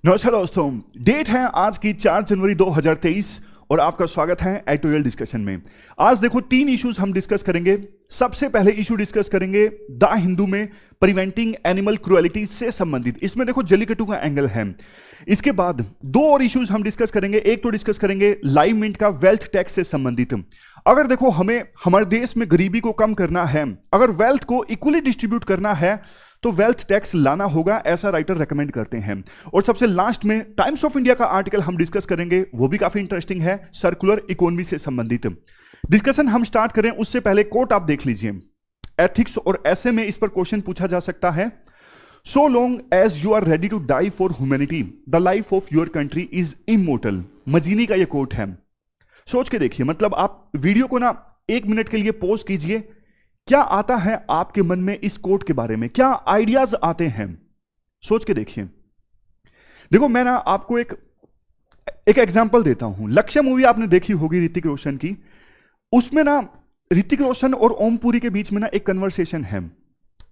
नमस्कार दोस्तों। डेट है आज की 4 जनवरी 2023 और आपका स्वागत है एडिटोरियल डिस्कशन में। आज देखो 3 इश्यूज हम डिस्कस करेंगे। सबसे पहले इशू डिस्कस करेंगे द हिंदू में प्रिवेंटिंग एनिमल क्रुएलिटी से संबंधित। इसमें देखो जल्लीकट्टू का एंगल है। इसके बाद 2 और इश्यूज हम डिस्कस करेंगे। एक तो डिस्कस करेंगे लाइव मिंट का वेल्थ टैक्स से संबंधित। अगर देखो हमें हमारे देश में गरीबी को कम करना है, अगर वेल्थ को इक्वली डिस्ट्रीब्यूट करना है तो वेल्थ टैक्स लाना होगा, ऐसा राइटर रेकमेंड करते हैं। और सबसे लास्ट में टाइम्स ऑफ इंडिया का आर्टिकल हम डिस्कस करेंगे, वो भी काफी इंटरेस्टिंग है, सर्कुलर इकोनॉमी से संबंधित। डिस्कशन हम स्टार्ट करें उससे पहले कोट आप देख लीजिए। एथिक्स और ऐसे में इस पर क्वेश्चन पूछा जा सकता है। So long as you are ready to die for humanity the life of your country is immortal. Mazzini का यह कोट है। सोच के देखिए, मतलब आप वीडियो को ना 1 मिनट के लिए पॉज कीजिए। क्या आता है आपके मन में इस कोट के बारे में, क्या आइडियाज आते हैं, सोच के देखिए। देखो मैं ना आपको एक एग्जांपल देता हूं। लक्ष्य मूवी आपने देखी होगी ऋतिक रोशन की। उसमें ना ऋतिक रोशन और ओम पुरी के बीच में ना एक कन्वर्सेशन है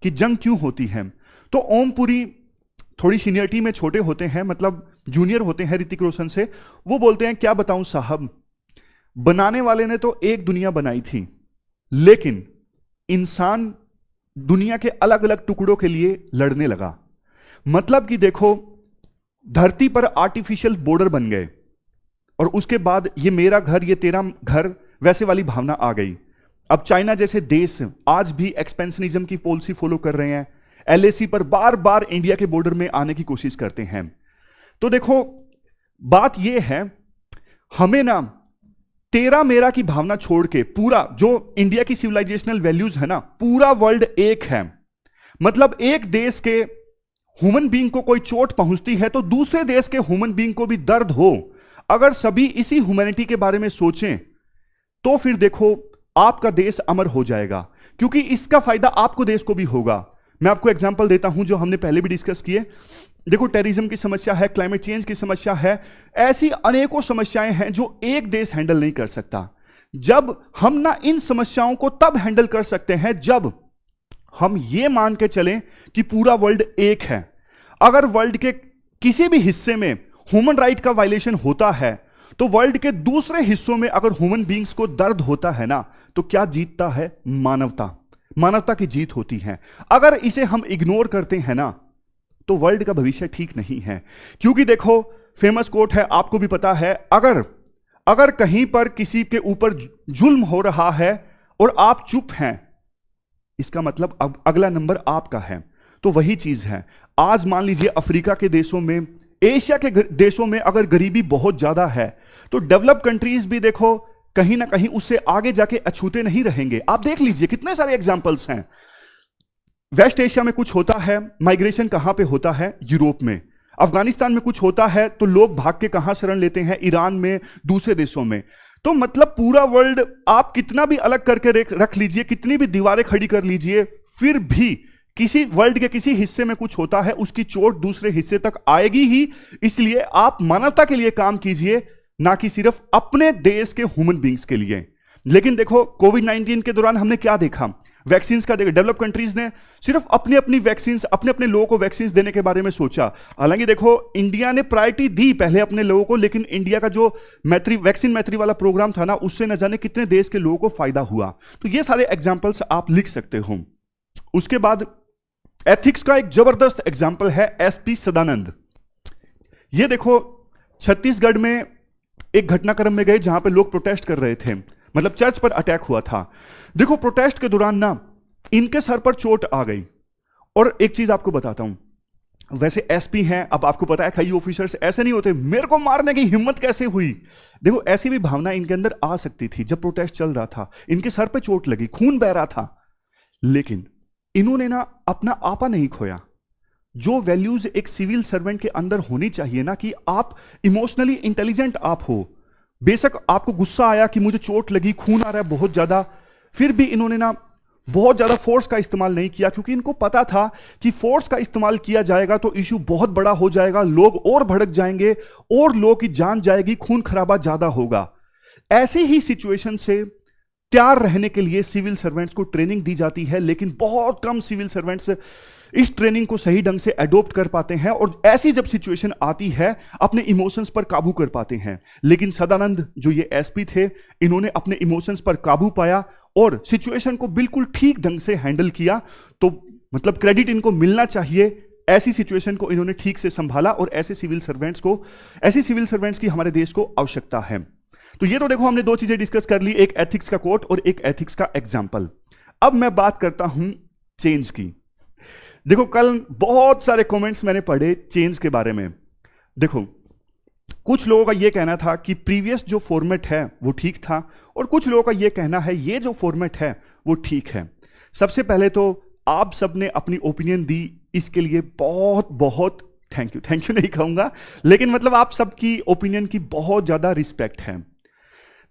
कि जंग क्यों होती है। तो ओम पुरी थोड़ी सीनियरिटी में छोटे होते हैं, मतलब जूनियर होते हैं ऋतिक रोशन से। वो बोलते हैं क्या बताऊं साहब, बनाने वाले ने तो एक दुनिया बनाई थी, लेकिन इंसान दुनिया के अलग अलग टुकड़ों के लिए लड़ने लगा। मतलब कि देखो धरती पर आर्टिफिशियल बॉर्डर बन गए और उसके बाद ये मेरा घर ये तेरा घर वैसे वाली भावना आ गई। अब चाइना जैसे देश आज भी एक्सपेंशनिज्म की पॉलिसी फॉलो कर रहे हैं। एलएसी पर बार बार इंडिया के बॉर्डर में आने की कोशिश करते हैं। तो देखो बात यह है, हमें ना तेरा मेरा की भावना छोड़ के पूरा जो इंडिया की सिविलाइजेशनल वैल्यूज है ना, पूरा वर्ल्ड एक है। मतलब एक देश के ह्यूमन बीइंग को कोई चोट पहुंचती है तो दूसरे देश के ह्यूमन बीइंग को भी दर्द हो। अगर सभी इसी ह्यूमैनिटी के बारे में सोचें तो फिर देखो आपका देश अमर हो जाएगा, क्योंकि इसका फायदा आपको देश को भी होगा। मैं आपको एग्जांपल देता हूं जो हमने पहले भी डिस्कस किए। देखो टेररिज्म की समस्या है, क्लाइमेट चेंज की समस्या है, ऐसी अनेकों समस्याएं हैं जो एक देश हैंडल नहीं कर सकता। जब हम ना इन समस्याओं को तब हैंडल कर सकते हैं जब हम ये मान के चलें कि पूरा वर्ल्ड एक है। अगर वर्ल्ड के किसी भी हिस्से में ह्यूमन राइट का वायलेशन होता है तो वर्ल्ड के दूसरे हिस्सों में अगर ह्यूमन बीइंग्स को दर्द होता है ना, तो क्या जीतता है? मानवता। मानवता की जीत होती है। अगर इसे हम इग्नोर करते हैं ना तो वर्ल्ड का भविष्य ठीक नहीं है। क्योंकि देखो फेमस कोट है, आपको भी पता है, अगर कहीं पर किसी के ऊपर जुल्म हो रहा है और आप चुप हैं, इसका मतलब अब अगला नंबर आपका है। तो वही चीज है। आज मान लीजिए अफ्रीका के देशों में, एशिया के देशों में अगर गरीबी बहुत ज्यादा है तो डेवलप कंट्रीज भी देखो कहीं ना कहीं उससे आगे जाके अछूते नहीं रहेंगे। आप देख लीजिए कितने सारे एग्जाम्पल्स हैं। वेस्ट एशिया में कुछ होता है, माइग्रेशन कहां पे होता है? यूरोप में। अफगानिस्तान में कुछ होता है तो लोग भाग के कहां शरण लेते हैं? ईरान में, दूसरे देशों में। तो मतलब पूरा वर्ल्ड आप कितना भी अलग करके रख लीजिए, कितनी भी दीवारें खड़ी कर लीजिए, फिर भी किसी वर्ल्ड के किसी हिस्से में कुछ होता है, उसकी चोट दूसरे हिस्से तक आएगी ही। इसलिए आप मानवता के लिए काम कीजिए, ना कि सिर्फ अपने देश के ह्यूमन बींग्स के लिए। लेकिन देखो कोविड-19 के दौरान हमने क्या देखा? वैक्सीन का देखो, डेवलप कंट्रीज ने सिर्फ अपनी अपनी वैक्सीन, अपने अपने लोगों को वैक्सीन देने के बारे में सोचा। हालांकि देखो इंडिया ने प्रायोरिटी दी पहले अपने लोगों को, लेकिन इंडिया का जो वैक्सीन मैत्री वाला प्रोग्राम था ना, उससे न जाने कितने देश के लोगों को फायदा हुआ। तो ये सारे एग्जाम्पल्स आप लिख सकते हो। उसके बाद एथिक्स का एक जबरदस्त एग्जाम्पल है एसपी सदानंद। ये देखो छत्तीसगढ़ में एक घटनाक्रम में गए जहां पे लोग प्रोटेस्ट कर रहे थे, मतलब चर्च पर अटैक हुआ था। देखो प्रोटेस्ट के दौरान ना इनके सर पर चोट आ गई। और एक चीज आपको बताता हूं, वैसे एसपी हैं, अब आपको पता है कई ऑफिसर्स ऐसे नहीं होते, मेरे को मारने की हिम्मत कैसे हुई? देखो ऐसी भी भावना इनके अंदर आ सकती थी जब प्रोटेस्ट चल रहा था। इनके सर पे चोट लगी, खून बह रहा था, लेकिन इन्होंने ना अपना आपा नहीं खोया। जो वैल्यूज एक सिविल सर्वेंट के अंदर होनी चाहिए ना, कि आप इमोशनली इंटेलिजेंट आप हो। बेशक आपको गुस्सा आया कि मुझे चोट लगी, खून आ रहा है बहुत ज्यादा, फिर भी इन्होंने ना बहुत ज्यादा फोर्स का इस्तेमाल नहीं किया, क्योंकि इनको पता था कि फोर्स का इस्तेमाल किया जाएगा तो इश्यू बहुत बड़ा हो जाएगा, लोग और भड़क जाएंगे और लोगों की जान जाएगी, खून खराबा ज्यादा होगा। ऐसी ही सिचुएशन से तैयार रहने के लिए सिविल सर्वेंट्स को ट्रेनिंग दी जाती है, लेकिन बहुत कम सिविल सर्वेंट्स इस ट्रेनिंग को सही ढंग से एडॉप्ट कर पाते हैं और ऐसी जब सिचुएशन आती है अपने इमोशंस पर काबू कर पाते हैं। लेकिन सदानंद जो ये एसपी थे, इन्होंने अपने इमोशंस पर काबू पाया और सिचुएशन को बिल्कुल ठीक ढंग से हैंडल किया। तो मतलब क्रेडिट इनको मिलना चाहिए, ऐसी सिचुएशन को इन्होंने ठीक से संभाला और ऐसे सिविल सर्वेंट्स की हमारे देश को आवश्यकता है। तो ये तो देखो हमने दो चीजें डिस्कस कर ली, एक एथिक्स का कोट और एक एथिक्स का एग्जाम्पल। अब मैं बात करता हूं चेंज की। देखो कल बहुत सारे कमेंट्स मैंने पढ़े चेंज के बारे में। देखो कुछ लोगों का यह कहना था कि प्रीवियस जो फॉर्मेट है वो ठीक था और कुछ लोगों का यह कहना है ये जो फॉर्मेट है वो ठीक है। सबसे पहले तो आप सबने अपनी ओपिनियन दी, इसके लिए बहुत बहुत थैंक यू नहीं कहूंगा, लेकिन मतलब आप सबकी ओपिनियन की बहुत ज्यादा रिस्पेक्ट है।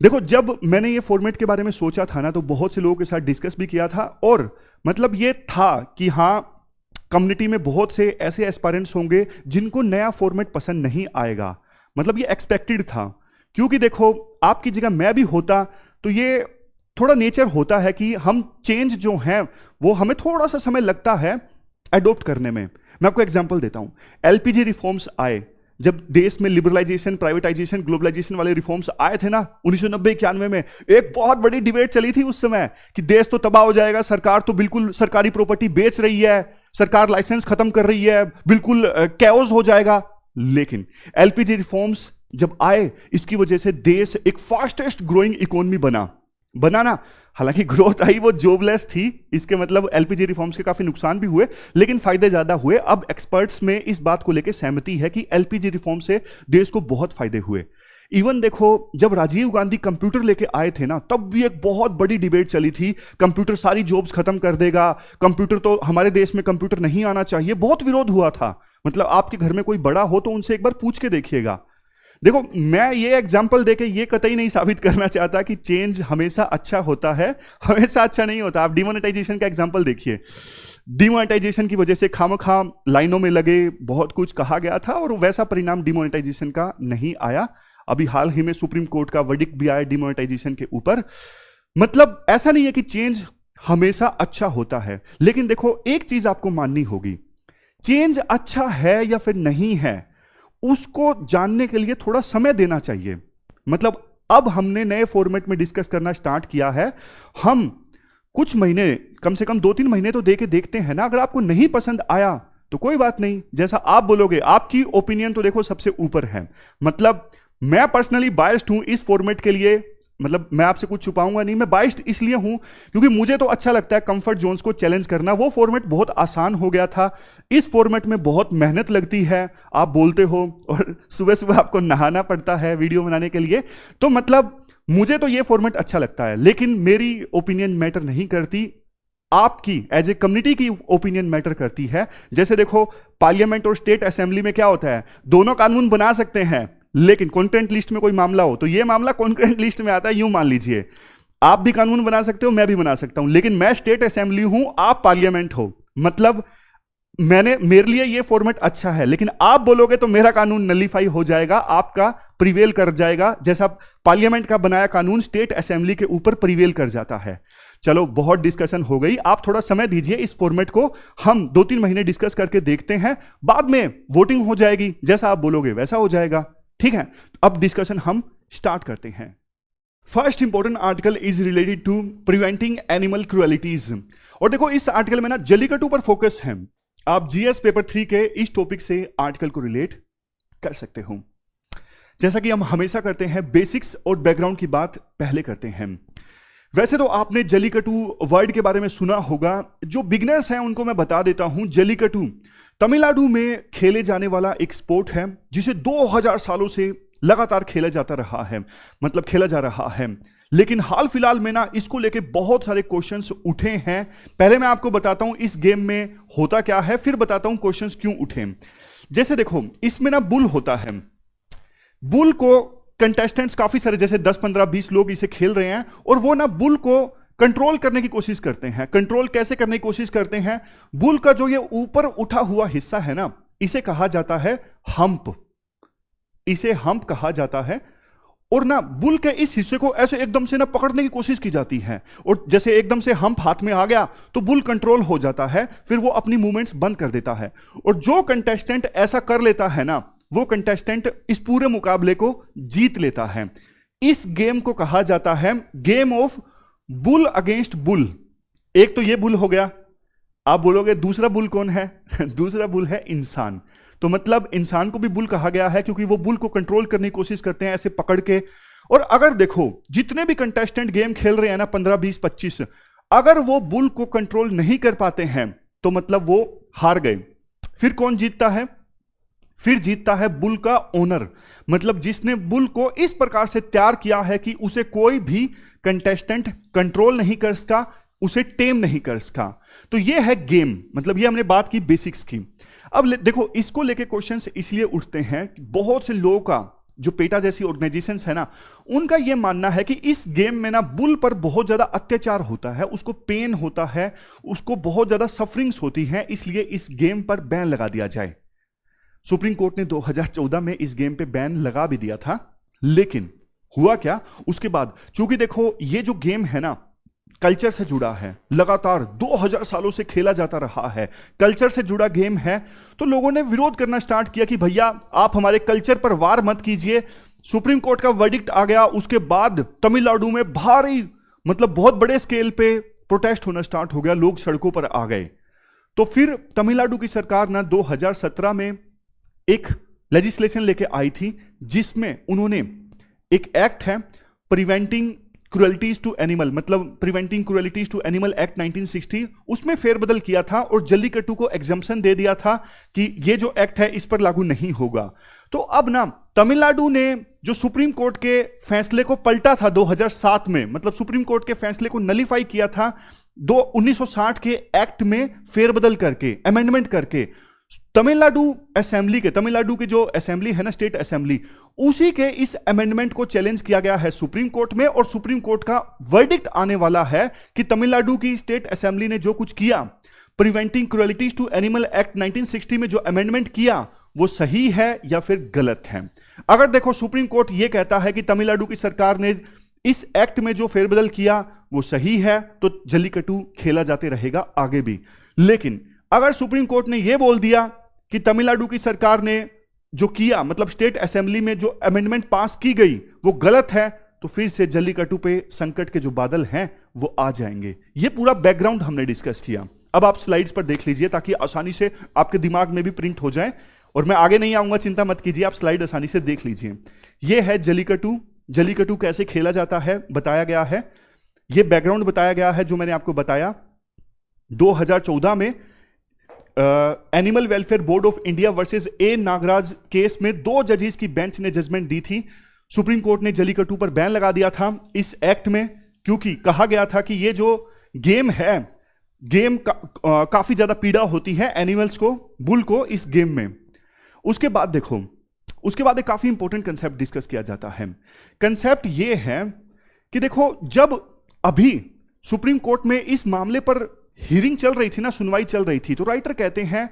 देखो जब मैंने ये फॉर्मेट के बारे में सोचा था ना, तो बहुत से लोगों के साथ डिस्कस भी किया था और मतलब ये था कि हाँ कम्युनिटी में बहुत से ऐसे एस्पायरेंट्स होंगे जिनको नया फॉर्मेट पसंद नहीं आएगा। मतलब ये एक्सपेक्टेड था, क्योंकि देखो आपकी जगह मैं भी होता तो ये थोड़ा नेचर होता है कि हम चेंज जो है वो हमें थोड़ा सा समय लगता है एडॉप्ट करने में। मैं आपको एग्जांपल देता हूं, एलपीजी रिफॉर्म्स आए, जब देश में लिबरलाइजेशन, प्राइवेटाइजेशन, ग्लोबलाइजेशन वाले रिफॉर्म्स आए थे ना 1990-91 में, एक बहुत बड़ी डिबेट चली थी उस समय कि देश तो तबाह हो जाएगा, सरकार तो बिल्कुल सरकारी प्रॉपर्टी बेच रही है, सरकार लाइसेंस खत्म कर रही है, बिल्कुल कैओस हो जाएगा। लेकिन एलपीजी रिफॉर्म्स जब आए, इसकी वजह से देश एक फास्टेस्ट ग्रोइंग इकोनॉमी बना ना। हालांकि ग्रोथ आई वो जॉबलेस थी, इसके मतलब एलपीजी रिफॉर्म्स के काफी नुकसान भी हुए लेकिन फायदे ज्यादा हुए। अब एक्सपर्ट्स में इस बात को लेकर सहमति है कि एलपीजी रिफॉर्म से देश को बहुत फायदे हुए। इवन देखो जब राजीव गांधी कंप्यूटर लेके आए थे ना, तब भी एक बहुत बड़ी डिबेट चली थी, कंप्यूटर सारी जॉब्स खत्म कर देगा, कंप्यूटर तो हमारे देश में कंप्यूटर नहीं आना चाहिए, बहुत विरोध हुआ था। मतलब आपके घर में कोई बड़ा हो तो उनसे एक बार पूछ के देखिएगा। देखो मैं ये एग्जाम्पल देके ये कतई नहीं साबित करना चाहता कि चेंज हमेशा अच्छा होता है, हमेशा अच्छा नहीं होता। आप डिमोनेटाइजेशन का एग्जाम्पल देखिए, डिमोनेटाइजेशन की वजह से खामखा लाइनों में लगे, बहुत कुछ कहा गया था और वैसा परिणाम डिमोनेटाइजेशन का नहीं आया। अभी हाल ही में सुप्रीम कोर्ट का वर्डिक्ट भी आया डिमोनेटाइजेशन के ऊपर। मतलब ऐसा नहीं है कि चेंज हमेशा अच्छा होता है, लेकिन देखो एक चीज आपको माननी होगी, चेंज अच्छा है या फिर नहीं है उसको जानने के लिए थोड़ा समय देना चाहिए। मतलब अब हमने नए फॉर्मेट में डिस्कस करना स्टार्ट किया है, हम कुछ महीने, कम से कम 2-3 महीने तो दे के देखते हैं ना। अगर आपको नहीं पसंद आया तो कोई बात नहीं, जैसा आप बोलोगे, आपकी ओपिनियन तो देखो सबसे ऊपर है। मतलब मैं पर्सनली बायस्ड हूं इस फॉर्मेट के लिए, मतलब मैं आपसे कुछ छुपाऊंगा नहीं, मैं बायस्ड इसलिए हूं क्योंकि मुझे तो अच्छा लगता है कंफर्ट जोन्स को चैलेंज करना। वो फॉर्मेट बहुत आसान हो गया था, इस फॉर्मेट में बहुत मेहनत लगती है, आप बोलते हो और सुबह सुबह आपको नहाना पड़ता है वीडियो बनाने के लिए। तो मतलब मुझे तो ये फॉर्मेट अच्छा लगता है, लेकिन मेरी ओपिनियन मैटर नहीं करती, आपकी एज ए कम्युनिटी की ओपिनियन मैटर करती है। जैसे देखो पार्लियामेंट और स्टेट असेंबली में क्या होता है, दोनों कानून बना सकते हैं, लेकिन कॉन्करेंट लिस्ट में कोई मामला हो तो ये मामला कॉन्करेंट लिस्ट में आता है। यूं मान लीजिए आप भी कानून बना सकते हो, मैं भी बना सकता हूं, लेकिन मैं स्टेट असेंबली हूं, आप पार्लियामेंट हो। मतलब मेरे लिए ये फॉर्मेट अच्छा है, लेकिन आप बोलोगे तो मेरा कानून नलीफाई हो जाएगा, आपका प्रिवेल कर जाएगा। जैसा पार्लियामेंट का बनाया कानून स्टेट असेंबली के ऊपर प्रिवेल कर जाता है। चलो बहुत डिस्कशन हो गई, आप थोड़ा समय दीजिए इस फॉर्मेट को, हम 2-3 महीने डिस्कस करके देखते हैं, बाद में वोटिंग हो जाएगी, जैसा आप बोलोगे वैसा हो जाएगा। ठीक है, अब डिस्कशन हम स्टार्ट करते हैं। First important article is related to preventing animal cruelties. और देखो इस आर्टिकल में ना जल्लीकट्टू पर फोकस है। आप जीएस पेपर 3 के इस टॉपिक से आर्टिकल को रिलेट कर सकते हो। जैसा कि हम हमेशा करते हैं, बेसिक्स और बैकग्राउंड की बात पहले करते हैं। वैसे तो आपने जल्लीकट्टू वर्ड के बारे में सुना होगा, जो बिगिनर्स हैं उनको मैं बता देता हूं। जल्लीकट्टू तमिलनाडु में खेले जाने वाला एक स्पोर्ट है जिसे 2000 सालों से लगातार खेला जा रहा है। लेकिन हाल फिलहाल में ना इसको लेके बहुत सारे क्वेश्चंस उठे हैं। पहले मैं आपको बताता हूं इस गेम में होता क्या है, फिर बताता हूं क्वेश्चंस क्यों उठे। जैसे देखो इसमें ना बुल होता है, बुल को कंटेस्टेंट्स काफी सारे, जैसे 10, 15, 20 लोग इसे खेल रहे हैं और वो ना बुल को कंट्रोल करने की कोशिश करते हैं। कंट्रोल कैसे करने की कोशिश करते हैं, बुल का जो ये ऊपर उठा हुआ हिस्सा है ना, इसे कहा जाता है हम्प, इसे हम्प कहा जाता है। और ना बुल के इस हिस्से को ऐसे एकदम से ना पकड़ने की कोशिश की जाती है, और जैसे एकदम से हम्प हाथ में आ गया तो बुल कंट्रोल हो जाता है, फिर वो अपनी मूवमेंट्स बंद कर देता है। और जो कंटेस्टेंट ऐसा कर लेता है ना, वो कंटेस्टेंट इस पूरे मुकाबले को जीत लेता है। इस गेम को कहा जाता है game of bull against bull. एक तो ये बुल हो गया, आप बोलोगे दूसरा बुल कौन है? दूसरा बुल है इंसान। तो मतलब इंसान को भी बुल कहा गया है क्योंकि वो बुल को कंट्रोल करने की कोशिश करते हैं ऐसे पकड़ के। और अगर देखो जितने भी कंटेस्टेंट गेम खेल रहे हैं ना, 15, 20, 25, अगर वो बुल को कंट्रोल नहीं कर पाते हैं तो मतलब वो हार गए। फिर कौन जीतता है? फिर जीतता है बुल का ओनर, मतलब जिसने बुल को इस प्रकार से तैयार किया है कि उसे कोई भी कंटेस्टेंट कंट्रोल नहीं कर सका, उसे टेम नहीं कर सका। तो ये है गेम, मतलब ये हमने बात की बेसिक्स की। अब देखो इसको लेके क्वेश्चंस इसलिए उठते हैं कि बहुत से लोगों का, जो पेटा जैसी ऑर्गेनाइजेशंस है ना, उनका यह मानना है कि इस गेम में ना बुल पर बहुत ज्यादा अत्याचार होता है, उसको पेन होता है, उसको बहुत ज्यादा सफरिंग्स होती है, इसलिए इस गेम पर बैन लगा दिया जाए। सुप्रीम कोर्ट ने 2014 में इस गेम पे बैन लगा भी दिया था, लेकिन हुआ क्या उसके बाद, चूंकि देखो ये जो गेम है ना कल्चर से जुड़ा है, लगातार 2000 सालों से खेला जाता रहा है, कल्चर से जुड़ा गेम है, तो लोगों ने विरोध करना स्टार्ट किया कि भैया आप हमारे कल्चर पर वार मत कीजिए। सुप्रीम कोर्ट का वर्डिक्ट आ गया, उसके बाद तमिलनाडु में भारी, मतलब बहुत बड़े स्केल पे प्रोटेस्ट होना स्टार्ट हो गया, लोग सड़कों पर आ गए। तो फिर तमिलनाडु की सरकार ना 2017 में एक लेजिस्लेशन लेके आई थी, जिसमें उन्होंने एक एक्ट है प्रिवेंटिंग क्रुएल्टीज टू एनिमल, मतलब प्रिवेंटिंग क्रुएल्टीज टू एनिमल एक्ट 1960, उसमें फेरबदल किया था और जल्लीकट्टू को एग्जम्पशन दे दिया था कि ये जो एक्ट है इस पर लागू नहीं होगा। तो अब ना तमिलनाडु ने जो सुप्रीम कोर्ट के फैसले को पलटा था 2007 में, मतलब सुप्रीम कोर्ट के फैसले को नलीफाई किया था 1960 के एक्ट में फेरबदल करके, अमेंडमेंट करके, तमिलनाडु असेंबली के, तमिलनाडु की जो असेंबली है ना स्टेट असेंबली, उसी के इस अमेंडमेंट को चैलेंज किया गया है सुप्रीम कोर्ट में, और सुप्रीम कोर्ट का वर्डिक्ट आने वाला है कि तमिलनाडु की स्टेट असेंबली ने जो कुछ किया, प्रिवेंटिंग क्रुएल्टीज टू एनिमल एक्ट 1960 में जो अमेंडमेंट किया, वो सही है या फिर गलत है। अगर देखो सुप्रीम कोर्ट यह कहता है कि तमिलनाडु की सरकार ने इस एक्ट में जो फेरबदल किया वो सही है, तो जल्लीकट्टू खेला जाते रहेगा आगे भी। लेकिन अगर सुप्रीम कोर्ट ने यह बोल दिया कि तमिलनाडु की सरकार ने जो किया, मतलब स्टेट असेंबली में जो अमेंडमेंट पास की गई वो गलत है, तो फिर से जल्लीकट्टू पे संकट के जो बादल हैं वो आ जाएंगे। ये पूरा बैकग्राउंड हमने डिस्कस किया। अब आप स्लाइड्स पर देख लीजिए ताकि आसानी से आपके दिमाग में भी प्रिंट हो जाए, और मैं आगे नहीं आऊंगा, चिंता मत कीजिए, आप स्लाइड आसानी से देख लीजिए। ये है जल्लीकट्टू, जल्लीकट्टू कैसे खेला जाता है बताया गया है, ये बैकग्राउंड बताया गया है जो मैंने आपको बताया। 2014 में Animal Welfare Board of India versus A Nagaraj case में 2 जजेस की बेंच ने जजमेंट दी थी। सुप्रीम कोर्ट ने जल्लीकट्टू पर बैन लगा दिया था इस एक्ट में, क्योंकि कहा गया था कि ये जो गेम है, गेम काफी ज्यादा पीड़ा होती है एनिमल्स को, बुल को इस गेम में। उसके बाद देखो, उसके बाद एक काफी इंपॉर्टेंट कंसेप्ट डिस्कस किया जाता है। कंसेप्ट ये है कि देखो जब अभी सुप्रीम कोर्ट में इस मामले पर हियरिंग चल रही थी ना, सुनवाई चल रही थी, तो राइटर कहते हैं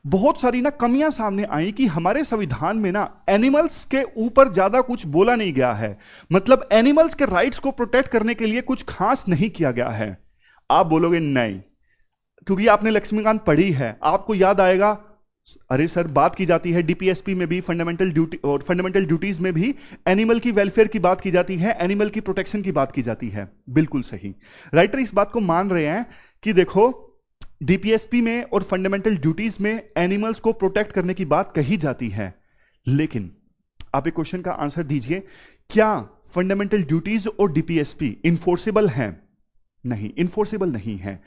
बहुत सारी ना कमियां सामने आई कि हमारे संविधान में ना एनिमल्स के ऊपर ज्यादा कुछ बोला नहीं गया है, मतलब एनिमल्स के राइट्स को प्रोटेक्ट करने के लिए कुछ खास नहीं किया गया है। आप बोलोगे नहीं, क्योंकि आपने लक्ष्मीकांत पढ़ी है, आपको याद आएगा, अरे सर बात की जाती है डीपीएसपी में भी, फंडामेंटल ड्यूटी और फंडामेंटल ड्यूटीज में भी एनिमल की वेलफेयर की बात की जाती है, एनिमल की प्रोटेक्शन की बात की जाती है। बिल्कुल सही, राइटर इस बात को मान रहे हैं कि देखो डीपीएसपी में और फंडामेंटल ड्यूटीज में एनिमल्स को प्रोटेक्ट करने की बात कही जाती है, लेकिन आप एक क्वेश्चन का आंसर दीजिए, क्या फंडामेंटल ड्यूटीज और डीपीएसपी इन्फोर्सेबल हैं? नहीं, इन्फोर्सेबल नहीं है।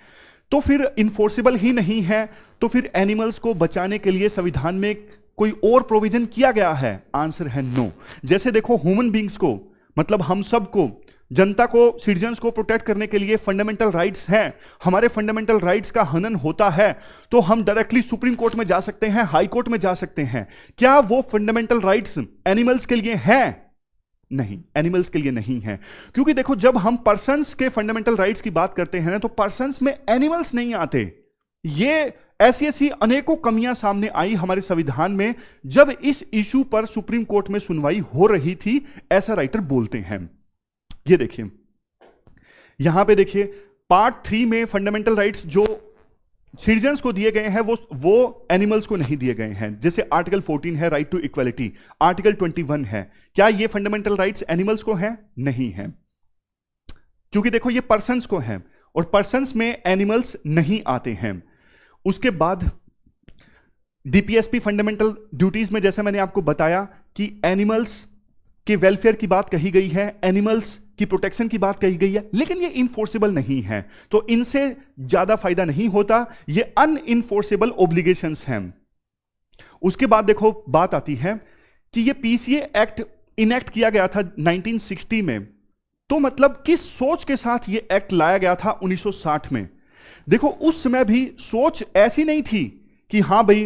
तो फिर इन्फोर्सेबल ही नहीं है तो फिर एनिमल्स को बचाने के लिए संविधान में कोई और प्रोविजन किया गया है? आंसर है नो। जैसे देखो ह्यूमन बींग्स को, मतलब हम सबको, जनता को, सिटीजन्स को प्रोटेक्ट करने के लिए फंडामेंटल राइट्स हैं। हमारे फंडामेंटल राइट्स का हनन होता है तो हम डायरेक्टली सुप्रीम कोर्ट में जा सकते हैं, हाई कोर्ट में जा सकते हैं। क्या वो फंडामेंटल राइट्स एनिमल्स के लिए हैं? नहीं, एनिमल्स के लिए नहीं है, क्योंकि देखो जब हम पर्सन्स के फंडामेंटल राइट्स की बात करते हैं ना, तो पर्सन्स में एनिमल्स नहीं आते। ये ऐसी ऐसी अनेकों कमियां सामने आई हमारे संविधान में जब इस इशू पर सुप्रीम कोर्ट में सुनवाई हो रही थी, ऐसा राइटर बोलते हैं। ये देखिए, यहां पे देखिए पार्ट 3 में फंडामेंटल राइट्स जो सिटीजन्स को दिए गए हैं वो एनिमल्स को नहीं दिए गए हैं। जैसे आर्टिकल 14 है राइट टू इक्वलिटी, आर्टिकल 21 है, क्या ये फंडामेंटल राइट्स एनिमल्स को है? नहीं है, क्योंकि देखो ये पर्सन्स को है और पर्सन्स में एनिमल्स नहीं आते हैं। उसके बाद डीपीएसपी फंडामेंटल ड्यूटीज में जैसे मैंने आपको बताया कि एनिमल्स के वेलफेयर की बात कही गई है, एनिमल्स की प्रोटेक्शन की बात कही गई है, लेकिन ये इनफोर्सेबल नहीं है, तो इनसे ज्यादा फायदा नहीं होता, ये अनइनफोर्सेबल ऑब्लिगेशंस हैं। उसके बाद देखो बात आती है कि ये पीसीए एक्ट इनेक्ट किया गया था 1960 में, तो मतलब किस सोच के साथ ये एक्ट लाया गया था 1960 में? देखो उस समय भी सोच ऐसी नहीं थी कि हां भाई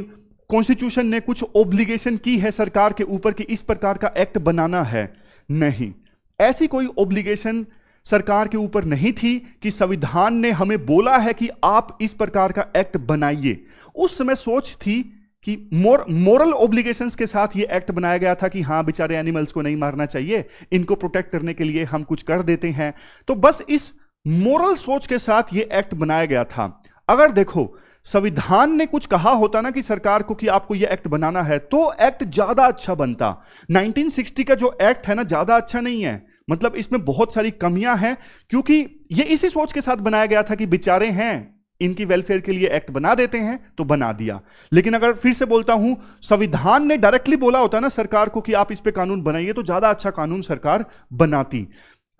कॉन्स्टिट्यूशन ने कुछ ऑब्लिगेशन की है सरकार के ऊपर कि इस प्रकार का एक्ट बनाना है। नहीं, ऐसी कोई ऑब्लिगेशन सरकार के ऊपर नहीं थी कि संविधान ने हमें बोला है कि आप इस प्रकार का एक्ट बनाइए। उस समय सोच थी कि मोरल ऑब्लिगेशंस के साथ ये एक्ट बनाया गया था कि हां बेचारे एनिमल्स को नहीं मारना चाहिए, इनको प्रोटेक्ट करने के लिए हम कुछ कर देते हैं। तो बस इस मोरल सोच के साथ ये एक्ट बनाया गया था। अगर देखो संविधान ने कुछ कहा होता ना कि सरकार को कि आपको यह एक्ट बनाना है, तो एक्ट ज्यादा अच्छा बनता। 1960 का जो एक्ट है ना ज्यादा अच्छा नहीं है, मतलब इसमें बहुत सारी कमियां हैं, क्योंकि यह इसी सोच के साथ बनाया गया था कि बेचारे हैं इनकी वेलफेयर के लिए एक्ट बना देते हैं, तो बना दिया। लेकिन अगर फिर से बोलता हूं, संविधान ने डायरेक्टली बोला होता ना सरकार को कि आप इस पे कानून बनाइए, तो ज्यादा अच्छा कानून सरकार बनाती।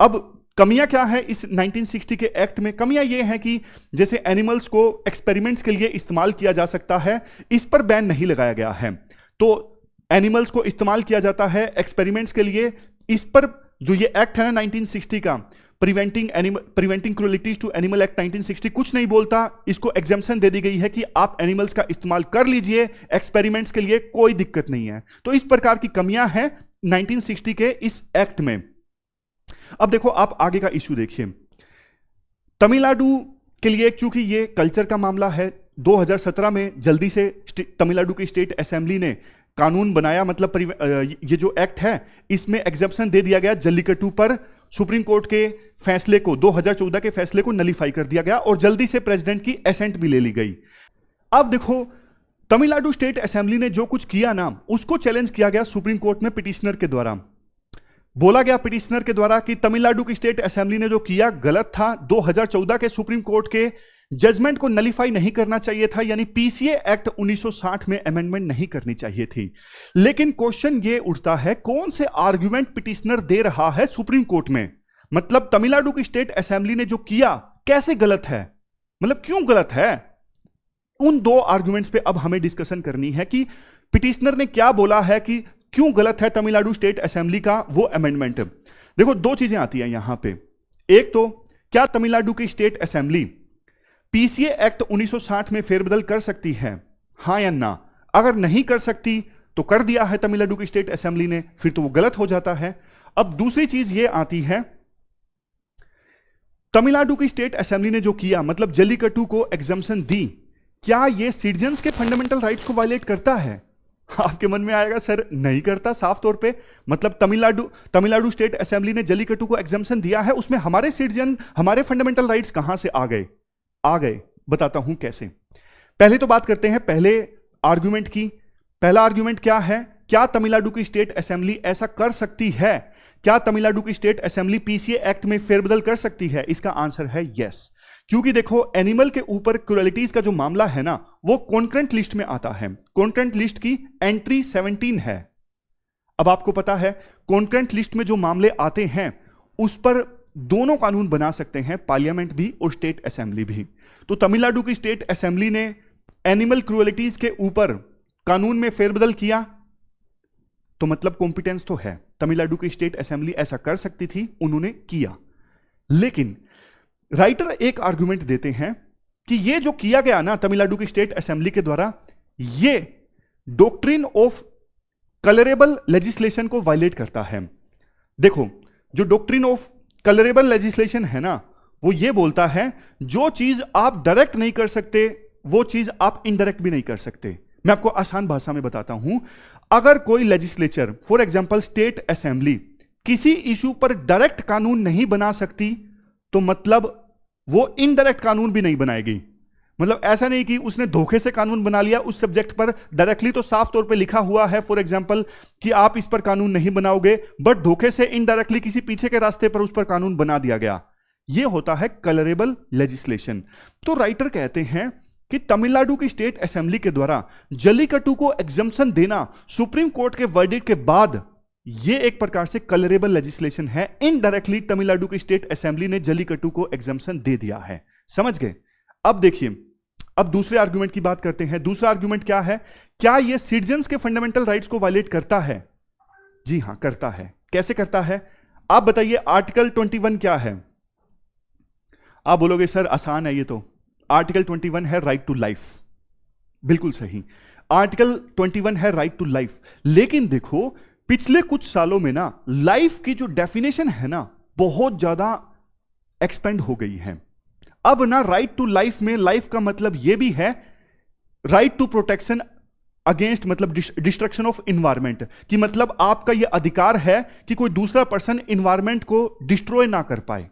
अब कमियां क्या है इस 1960 के एक्ट में? कमियां यह है कि जैसे एनिमल्स को एक्सपेरिमेंट्स के लिए इस्तेमाल किया जा सकता है, इस पर बैन नहीं लगाया गया है। तो एनिमल्स को इस्तेमाल किया जाता है एक्सपेरिमेंट्स के लिए, इस पर जो ये एक्ट है ना 1960 का, प्रिवेंटिंग क्रूएलिटीज टू एनिमल एक्ट 1960, कुछ नहीं बोलता, इसको एग्जेम्पशन दे दी गई है कि आप एनिमल्स का इस्तेमाल कर लीजिए एक्सपेरिमेंट्स के लिए, कोई दिक्कत नहीं है। तो इस प्रकार की कमियां हैं 1960 के इस एक्ट में। अब देखो आप आगे का इश्यू देखिए, तमिलनाडु के लिए चूंकि ये कल्चर का मामला है, 2017 में जल्दी से तमिलनाडु की स्टेट असेंबली ने कानून बनाया, मतलब ये जो एक्ट है इसमें एग्जेप्शन दे दिया गया जल्लीकट्टू पर। सुप्रीम कोर्ट के फैसले को, 2014 के फैसले को नलीफाई कर दिया गया और जल्दी से प्रेसिडेंट की एसेंट भी ले ली गई। अब देखो तमिलनाडु स्टेट असेंबली ने जो कुछ किया ना, उसको चैलेंज किया गया सुप्रीम कोर्ट में पिटिशनर के द्वारा। बोला गया पिटिशनर के द्वारा कि तमिलनाडु की स्टेट असेंबली ने जो किया गलत था, 2014 के सुप्रीम कोर्ट के जजमेंट को नलीफाई नहीं करना चाहिए था, यानी पीसीए एक्ट 1960 में अमेंडमेंट नहीं करनी चाहिए थी। लेकिन क्वेश्चन ये उठता है, कौन से आर्गुमेंट पिटिशनर दे रहा है सुप्रीम कोर्ट में? मतलब तमिलनाडु की स्टेट असेंबली ने जो किया कैसे गलत है, मतलब क्यों गलत है? उन दो आर्गुमेंट्स पे अब हमें डिस्कशन करनी है कि पिटिशनर ने क्या बोला है कि क्यों गलत है तमिलनाडु स्टेट असेंबली का वो अमेंडमेंट। देखो दो चीजें आती हैं यहां पे, एक तो क्या तमिलनाडु की स्टेट असेंबली पीसीए एक्ट 1960 में फेरबदल कर सकती है, हां या ना? अगर नहीं कर सकती तो कर दिया है तमिलनाडु की स्टेट असेंबली ने, फिर तो वो गलत हो जाता है। अब दूसरी चीज ये आती है, तमिलनाडु की स्टेट असेंबली ने जो किया, मतलब जल्लीकट्टू को एग्जम्पशन दी, क्या ये सिटीजन्स के फंडामेंटल राइट्स को वायलेट करता है? आपके मन में आएगा सर नहीं करता, साफ तौर पे। मतलब तमिलनाडु स्टेट असेंबली ने जल्लीकट्टू को एग्जम्पशन दिया है, उसमें हमारे सिटीजन, हमारे फंडामेंटल राइट्स कहां से आ गए? बताता हूं कैसे। पहले तो बात करते हैं पहले आर्गुमेंट की। पहला आर्गुमेंट क्या है? क्या तमिलनाडु की स्टेट असेंबली ऐसा कर सकती है? क्या तमिलनाडु की स्टेट असेंबली पीसीए एक्ट में फेरबदल कर सकती है? इसका आंसर है यस, क्योंकि देखो एनिमल के ऊपर क्रूएलिटीज का जो मामला है ना, वो कॉन्करेंट लिस्ट में आता है। कॉन्करेंट लिस्ट की एंट्री 17 है। अब आपको पता है कॉन्करेंट लिस्ट में जो मामले आते हैं उस पर दोनों कानून बना सकते हैं, पार्लियामेंट भी और स्टेट असेंबली भी। तो तमिलनाडु की स्टेट असेंबली ने एनिमल क्रूएलिटीज के ऊपर कानून में फेरबदल किया, तो मतलब कॉम्पिटेंस तो है, तमिलनाडु की स्टेट असेंबली ऐसा कर सकती थी, उन्होंने किया। लेकिन राइटर एक आर्गुमेंट देते हैं कि ये जो किया गया ना तमिलनाडु की स्टेट असेंबली के द्वारा, ये डॉक्ट्रिन ऑफ कलरेबल लेजिस्लेशन को वायलेट करता है। देखो जो डॉक्ट्रिन ऑफ कलरेबल लेजिस्लेशन है ना, वो ये बोलता है जो चीज आप डायरेक्ट नहीं कर सकते वो चीज आप इनडायरेक्ट भी नहीं कर सकते। मैं आपको आसान भाषा में बताता हूं, अगर कोई legislature, for example state assembly, किसी इशू पर डायरेक्ट कानून नहीं बना सकती, तो मतलब वो इनडायरेक्ट कानून भी नहीं बनाएगी। मतलब ऐसा नहीं कि उसने धोखे से कानून बना लिया उस सब्जेक्ट पर, डायरेक्टली तो साफ तौर पे लिखा हुआ है फॉर एग्जांपल कि आप इस पर कानून नहीं बनाओगे, बट धोखे से इनडायरेक्टली किसी पीछे के रास्ते पर उस पर कानून बना दिया गया। यह होता है कलरेबल लेजिस्लेशन। तो राइटर कहते हैं कि तमिलनाडु की स्टेट असेंबली के द्वारा जल्लीकट्टू को एग्जम्पशन देना सुप्रीम कोर्ट के वर्डिक्ट के बाद, यह एक प्रकार से कलरेबल लेजिस्लेशन है। इनडायरेक्टली तमिलनाडु की स्टेट असेंबली ने जल्लीकट्टू को एग्जम्पशन दे दिया है। समझ गए? अब देखिए, अब दूसरे आर्गुमेंट की बात करते हैं। दूसरा आर्गुमेंट क्या है? क्या यह सिटीजन्स के फंडामेंटल राइट्स को वायलेट करता है? जी हां, करता है। कैसे करता है आप बताइए? आर्टिकल 21 क्या है? आप बोलोगे सर आसान है ये तो। आर्टिकल 21 है राइट टू लाइफ। बिल्कुल सही, आर्टिकल 21 है राइट टू लाइफ। लेकिन देखो, पिछले कुछ सालों में ना लाइफ की जो डेफिनेशन है ना, बहुत ज्यादा एक्सपेंड हो गई है। अब ना राइट टू लाइफ में लाइफ का मतलब यह भी है राइट टू प्रोटेक्शन अगेंस्ट, मतलब डिस्ट्रक्शन ऑफ इन्वायरमेंट, कि मतलब आपका यह अधिकार है कि कोई दूसरा पर्सन इन्वायरमेंट को डिस्ट्रॉय ना कर पाए।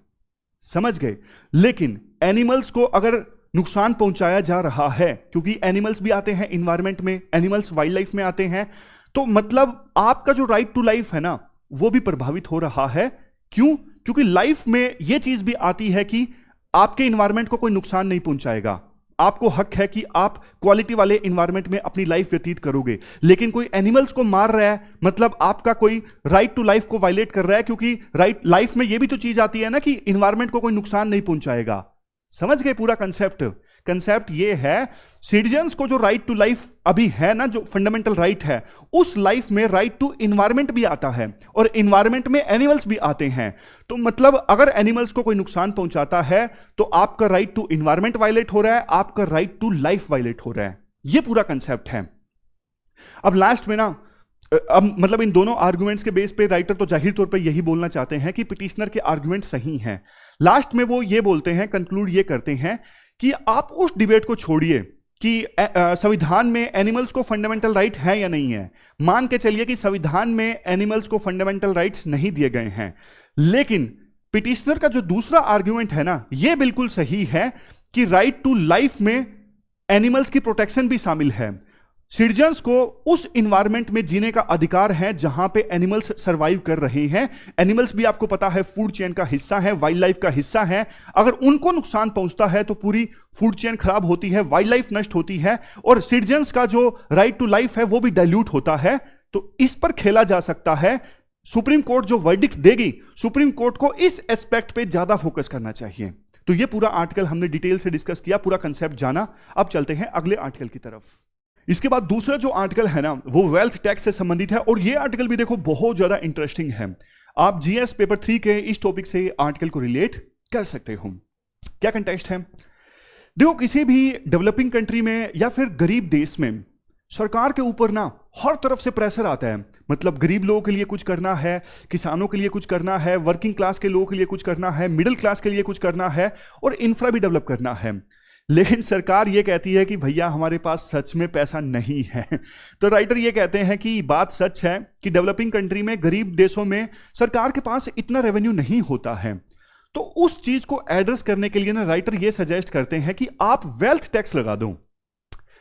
समझ गए? लेकिन एनिमल्स को अगर नुकसान पहुंचाया जा रहा है, क्योंकि एनिमल्स भी आते हैं इन्वायरमेंट में, एनिमल्स वाइल्ड लाइफ में आते हैं, तो मतलब आपका जो राइट टू लाइफ है ना, वो भी प्रभावित हो रहा है। क्यों? क्योंकि लाइफ में यह चीज भी आती है कि आपके इन्वायरमेंट को कोई नुकसान नहीं पहुंचाएगा। आपको हक है कि आप क्वालिटी वाले इन्वायरमेंट में अपनी लाइफ व्यतीत करोगे। लेकिन कोई एनिमल्स को मार रहा है, मतलब आपका कोई राइट टू लाइफ को वायलेट कर रहा है, क्योंकि राइट लाइफ में यह भी तो चीज आती है ना कि इन्वायरमेंट को कोई नुकसान नहीं पहुंचाएगा। समझ गए पूरा कंसेप्ट? कंसेप्ट ये है, सिटीजन्स को जो राइट टू लाइफ अभी है ना, जो फंडामेंटल राइट है, उस लाइफ में राइट टू इन्वायरमेंट भी आता है और इन्वायरमेंट में एनिमल्स भी आते हैं। तो मतलब अगर एनिमल्स को कोई नुकसान पहुंचाता है तो आपका राइट टू इन्वायरमेंट वायलेट हो रहा है, आपका राइट टू लाइफ वायलेट हो रहा है। यह पूरा कंसेप्ट है। अब लास्ट में ना, अब मतलब इन दोनों आर्गुमेंट्स के बेस पे राइटर तो जाहिर तौर पे यही बोलना चाहते हैं कि पिटिशनर के आर्गुमेंट सही हैं। लास्ट में वो ये बोलते हैं, कंक्लूड ये करते हैं कि आप उस डिबेट को छोड़िए कि संविधान में एनिमल्स को फंडामेंटल राइट है या नहीं है। मान के चलिए कि संविधान में एनिमल्स को फंडामेंटल राइट्स नहीं दिए गए हैं, लेकिन पिटिशनर का जो दूसरा आर्गुमेंट है ना, यह बिल्कुल सही है कि राइट टू लाइफ में एनिमल्स की प्रोटेक्शन भी शामिल है। सिटीजन्स को उस इन्वायरमेंट में जीने का अधिकार है जहां पे एनिमल्स सरवाइव कर रहे हैं। एनिमल्स भी आपको पता है फूड चेन का हिस्सा है, वाइल्ड लाइफ का हिस्सा है। अगर उनको नुकसान पहुंचता है तो पूरी फूड चेन खराब होती है, वाइल्ड लाइफ नष्ट होती है और सिटीजन्स का जो राइट टू लाइफ है वो भी डाइल्यूट होता है। तो इस पर खेला जा सकता है। सुप्रीम कोर्ट जो वर्डिक्ट देगी, सुप्रीम कोर्ट को इस एस्पेक्ट पे ज्यादा फोकस करना चाहिए। तो ये पूरा आर्टिकल हमने डिटेल से डिस्कस किया, पूरा कंसेप्ट जाना। अब चलते हैं अगले आर्टिकल की तरफ। इसके बाद दूसरा जो आर्टिकल है ना, वो वेल्थ टैक्स से संबंधित है और ये आर्टिकल भी देखो बहुत ज्यादा इंटरेस्टिंग है। आप जीएस पेपर 3 के इस टॉपिक से आर्टिकल को रिलेट कर सकते हो। क्या कंटेक्स्ट है? देखो, किसी भी डेवलपिंग कंट्री में या फिर गरीब देश में सरकार के ऊपर ना हर तरफ से प्रेशर आता है। मतलब गरीब लोगों के लिए कुछ करना है, किसानों के लिए कुछ करना है, वर्किंग क्लास के लोगों के लिए कुछ करना है, मिडिल क्लास के लिए कुछ करना है और इंफ्रा भी डेवलप करना है। लेकिन सरकार ये कहती है कि भैया हमारे पास सच में पैसा नहीं है। तो राइटर ये कहते हैं कि बात सच है कि डेवलपिंग कंट्री में, गरीब देशों में सरकार के पास इतना रेवेन्यू नहीं होता है। तो उस चीज को एड्रेस करने के लिए ना राइटर ये सजेस्ट करते हैं कि आप वेल्थ टैक्स लगा दो।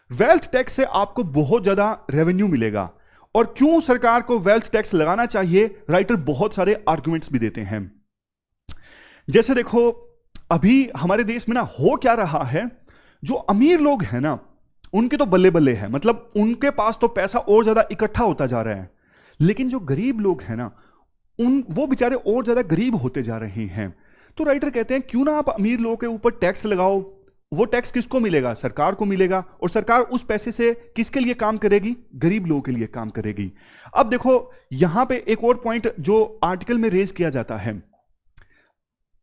वेल्थ टैक्स से आपको बहुत ज्यादा रेवेन्यू मिलेगा। और क्यों सरकार को वेल्थ टैक्स लगाना चाहिए, राइटर बहुत सारे आर्गुमेंट्स भी देते हैं। जैसे देखो, अभी हमारे देश में ना हो क्या रहा है, जो अमीर लोग हैं ना उनके तो बल्ले बल्ले है, मतलब उनके पास तो पैसा और ज्यादा इकट्ठा होता जा रहा है। लेकिन जो गरीब लोग हैं ना, वो बेचारे और ज्यादा गरीब होते जा रहे हैं। तो राइटर कहते हैं क्यों ना आप अमीर लोगों के ऊपर टैक्स लगाओ। वो टैक्स किसको मिलेगा? सरकार को मिलेगा। और सरकार उस पैसे से किसके लिए काम करेगी? गरीब लोगों के लिए काम करेगी। अब देखो, यहां पे एक और पॉइंट जो आर्टिकल में रेज किया जाता है,